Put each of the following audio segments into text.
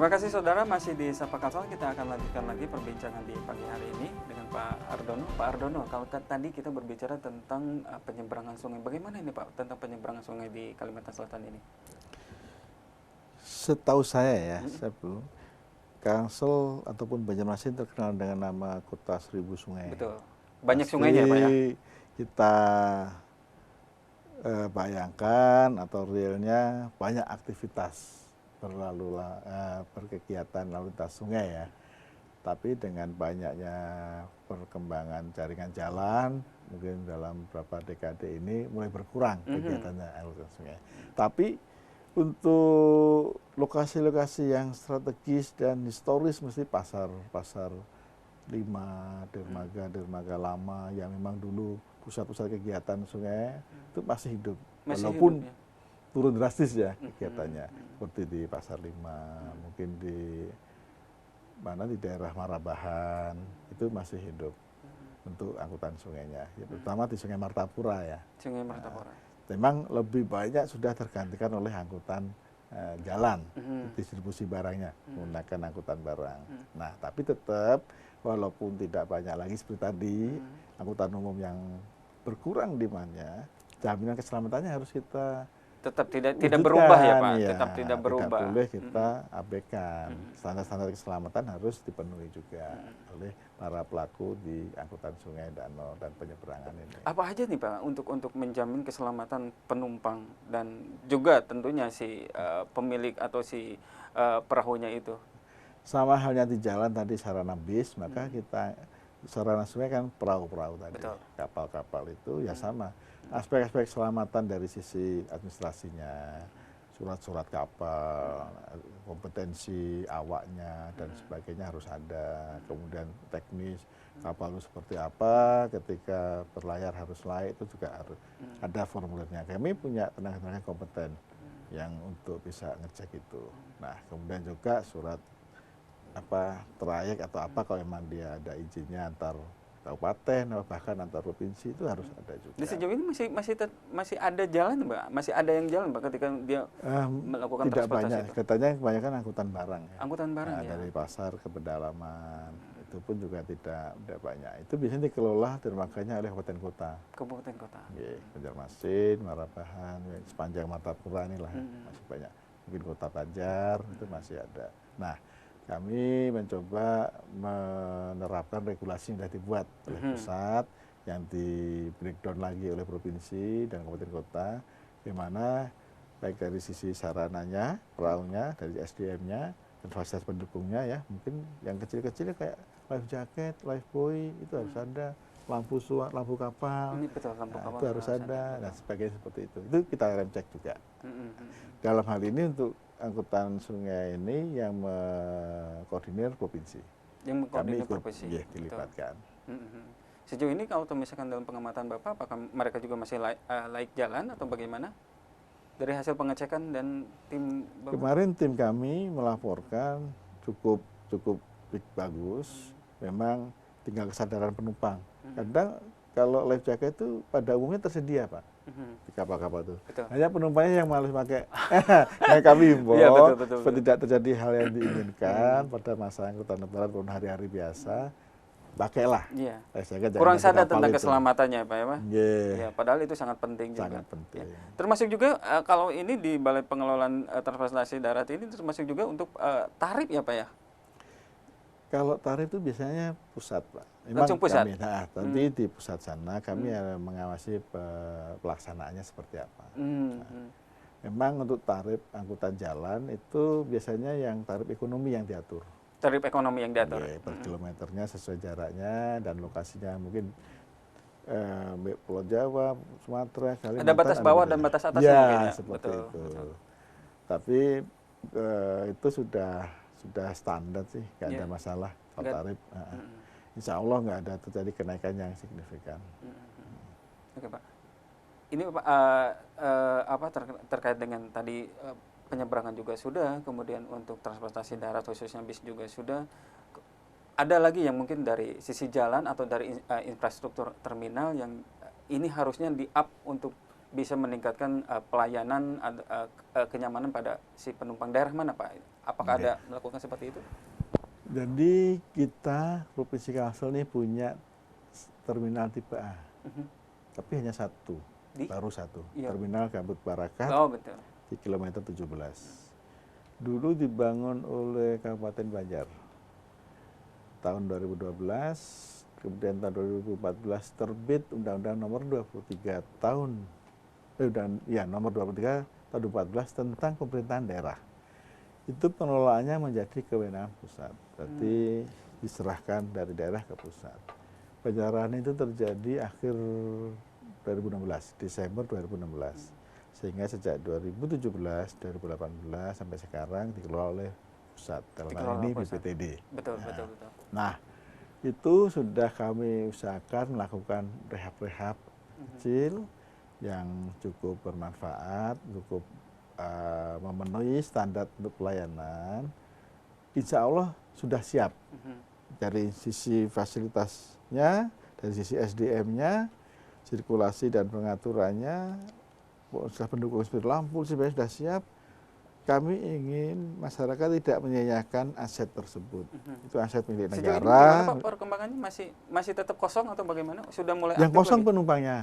Terima kasih saudara, masih di Sapa Kapal. Kita akan lanjutkan lagi perbincangan di pagi hari ini dengan Pak Ardono. Pak Ardono, kalau tadi kita berbicara tentang penyeberangan sungai, bagaimana ini Pak tentang penyeberangan sungai di Kalimantan Selatan ini? Setahu saya ya, saya belum. Kalsel ataupun Banjarmasin terkenal dengan nama kota seribu sungai. Betul. Banyak Pasti sungainya Pak ya? Kita bayangkan atau realnya banyak aktivitas berkegiatan lalu lintas sungai ya. Tapi dengan banyaknya perkembangan jaringan jalan, mungkin dalam beberapa dekade ini mulai berkurang kegiatannya lalu lintas sungai. Tapi untuk lokasi-lokasi yang strategis dan historis mesti pasar lima, dermaga lama yang memang dulu pusat-pusat kegiatan sungai itu masih hidup. Walaupun hidup, ya? Turun drastis ya kegiatannya. Seperti di Pasar Lima, mungkin di daerah Marabahan itu masih hidup untuk angkutan sungainya. Ya, terutama di Sungai Martapura ya. Sungai Martapura. Memang lebih banyak sudah tergantikan oleh angkutan jalan, distribusi barangnya menggunakan angkutan barang. Nah, tapi tetap walaupun tidak banyak lagi seperti tadi, angkutan umum yang berkurang demandnya, jaminan keselamatannya harus kita tetap tidak berubah ya Pak, ya, tetap tidak berubah. Tidak boleh kita abaikan. Standar-standar keselamatan harus dipenuhi juga oleh para pelaku di angkutan sungai, danau, dan penyeberangan ini. Apa aja nih Pak untuk menjamin keselamatan penumpang dan juga tentunya si pemilik atau si perahunya itu? Sama halnya di jalan tadi sarana bis, maka kita sarana sungai kan perahu-perahu tadi, kapal-kapal itu ya sama. Aspek-aspek keselamatan dari sisi administrasinya, surat-surat kapal, kompetensi awaknya dan sebagainya harus ada. Kemudian teknis kapal itu seperti apa, ketika berlayar harus layak itu juga harus ada formulirnya. Kami punya tenaga-tenaga kompeten yang untuk bisa ngecek itu. Nah, kemudian juga surat trayek atau apa kalau memang dia ada izinnya antar kabupaten atau bahkan antar provinsi itu harus ada juga. Di sejauh ini masih ada jalan Mbak? Masih ada yang jalan Mbak ketika dia melakukan tidak transportasi banyak, itu? Katanya kebanyakan angkutan barang ya. Angkutan barang ya? Dari pasar ke pedalaman, itu pun juga tidak banyak. Itu biasanya dikelola dermaganya oleh kabupaten kota. Kabupaten kota? Iya, Banjarmasin, Marabahan, sepanjang Martapura inilah masih banyak. Mungkin Kota Banjar itu masih ada. Nah, kami mencoba menerapkan regulasi yang sudah dibuat oleh pusat, yang di breakdown lagi oleh provinsi dan kabupaten kota, di mana baik dari sisi sarananya, perahunya, dari SDM-nya, dan fasilitas pendukungnya ya, mungkin yang kecil-kecil kayak life jacket, life buoy itu harus ada, lampu SWAT, lampu kapal, Ini betul, lampu kapal itu harus ada, dan sebagainya seperti itu. Itu kita rem cek juga. Dalam hal ini untuk angkutan sungai ini yang mengkoordinir provinsi. Yang mengkoordinir provinsi. Ya, dilibatkan. Sejauh ini kalau misalkan dalam pengamatan Bapak, apakah mereka juga masih laik jalan atau bagaimana? Dari hasil pengecekan dan tim Bapak? Kemarin tim kami melaporkan cukup bagus. Memang tinggal kesadaran penumpang. Kadang kalau life jacket itu pada umumnya tersedia Pak. Di kapal-kapal itu. Hanya penumpangnya yang malas pakai. Nah, kami himbau ya, supaya tidak terjadi hal yang diinginkan pada masa angkutan lebaran maupun hari-hari biasa. Pakailah. Iya. Kurang sadar tentang keselamatannya Pak ya Pak? Ya, padahal itu sangat penting juga. Sangat penting. Ya. Termasuk juga kalau ini di Balai Pengelolaan Transportasi Darat ini termasuk juga untuk tarif ya Pak ya? Kalau tarif itu biasanya pusat Pak. Langsung pusat? Tapi di pusat sana kami mengawasi pelaksanaannya seperti apa. Memang untuk tarif angkutan jalan itu biasanya yang tarif ekonomi yang diatur. Tarif ekonomi yang diatur? Per kilometernya sesuai jaraknya dan lokasinya mungkin Pulau Jawa, Sumatera, Kalimantan. Ada batas bawah dan batas atas ya, mungkin ya? Seperti itu. Tapi itu sudah standar sih, nggak ada masalah kalau tarif. Insya Allah nggak ada terjadi kenaikan yang signifikan. Oke Pak. Ini Pak terkait dengan tadi penyeberangan juga sudah, kemudian untuk transportasi darat khususnya bis juga sudah. Ada lagi yang mungkin dari sisi jalan atau dari infrastruktur terminal yang ini harusnya di-up untuk bisa meningkatkan pelayanan kenyamanan pada si penumpang. Daerah mana Pak? Apakah ada melakukan seperti itu? Jadi kita Provinsi Kalsel ini punya terminal tipe A, tapi hanya satu, baru satu, terminal Gambut Barakat Betul. di kilometer 17. Dulu dibangun oleh Kabupaten Banjar tahun 2012, kemudian tahun 2014 terbit Undang-Undang Nomor 23 tahun Nomor 23 tahun 2014 tentang pemerintahan daerah. Itu pengelolaannya menjadi kewenangan pusat, berarti diserahkan dari daerah ke pusat. Penyerahan itu terjadi akhir 2016, Desember 2016. Sehingga sejak 2017, 2018 sampai sekarang dikelola oleh pusat, dalam hal ini BPTD. Betul. Nah, itu sudah kami usahakan melakukan rehab-rehab kecil yang cukup bermanfaat, cukup memenuhi standar untuk pelayanan. Insya Allah sudah siap dari sisi fasilitasnya, dari sisi SDM-nya, sirkulasi dan pengaturannya, sudah pendukung seperti lampu sebenarnya sudah siap. Kami ingin masyarakat tidak menyanyiakan aset tersebut. Itu aset milik negara. Sejauh ini perkembangannya masih tetap kosong atau bagaimana? Sudah mulai yang kosong lagi? Penumpangnya.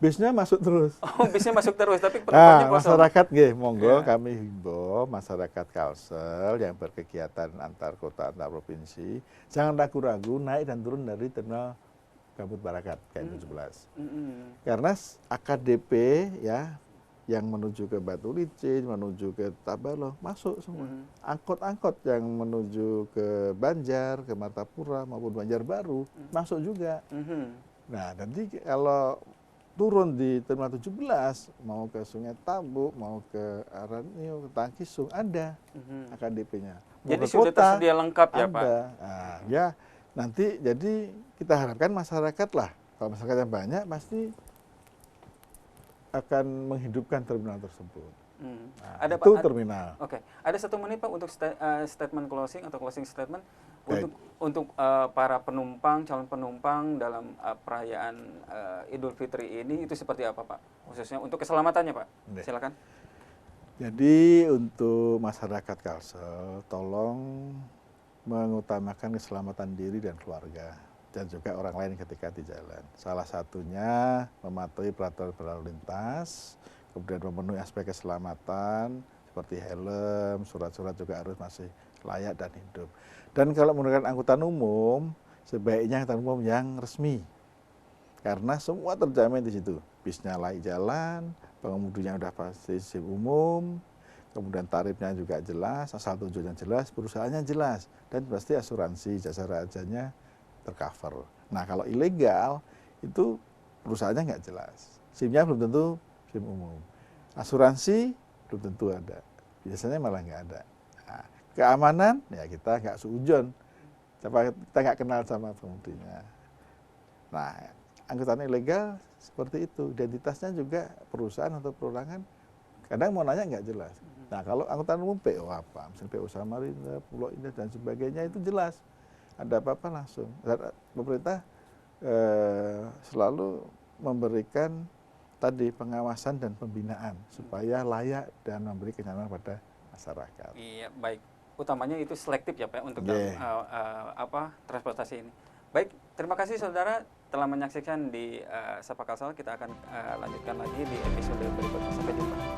Bisnya masuk terus. Bisnya masuk terus, tapi penumpangnya kosong. Masyarakat monggo kami himbau masyarakat Kalsel yang berkegiatan antar kota, antar provinsi, jangan ragu-ragu naik dan turun dari terminal Gambut Barakat KM17. Karena AKDP ya yang menuju ke Batu Licin, menuju ke Tabalong masuk semua. Angkot-angkot yang menuju ke Banjar, ke Martapura maupun Banjarbaru masuk juga. Nah, nanti kalau turun di terminal 17 mau ke Sungai Tambuk, mau ke Aranio, ke Tangkisung ada AKDP-nya. Jadi sudah tersedia lengkap ya, Pak? Nah, ya nanti jadi kita harapkan masyarakat lah, kalau masyarakat yang banyak pasti akan menghidupkan terminal tersebut. Nah, ada itu Pak, terminal. Oke, ada 1 menit Pak untuk statement closing atau closing statement untuk para penumpang, calon penumpang dalam perayaan Idul Fitri ini itu seperti apa Pak? Khususnya untuk keselamatannya Pak. Silakan. Jadi untuk masyarakat Kalsel, tolong mengutamakan keselamatan diri dan keluarga dan juga orang lain ketika di jalan. Salah satunya mematuhi peraturan berlalu lintas, kemudian memenuhi aspek keselamatan seperti helm, surat-surat juga harus masih layak dan hidup. Dan kalau menggunakan angkutan umum, sebaiknya angkutan umum yang resmi. Karena semua terjamin di situ. Bisnya layak jalan, pengemudinya sudah pasti SIM umum, kemudian tarifnya juga jelas, asal tujuannya jelas, perusahaannya jelas, dan pasti asuransi jasa rajanya tercover. Nah kalau ilegal, itu perusahaannya nggak jelas. SIM-nya belum tentu SIM umum. Asuransi belum tentu ada. Biasanya malah nggak ada. Nah, keamanan, ya kita nggak suujon. Kita nggak kenal sama pengemudinya. Nah, angkutan ilegal seperti itu. Identitasnya juga perusahaan atau perorangan kadang mau nanya nggak jelas. Nah, kalau angkutan umum PO apa? Misalnya PO Samarinda, Pulau Indah dan sebagainya itu jelas. Ada apa-apa langsung. Dan pemerintah selalu memberikan tadi pengawasan dan pembinaan supaya layak dan memberi kenyamanan pada masyarakat. Iya, baik. Utamanya itu selektif ya Pak untuk transportasi ini. Baik, terima kasih saudara telah menyaksikan di Sapa Kalsel. Kita akan lanjutkan lagi di episode berikutnya. Sampai jumpa.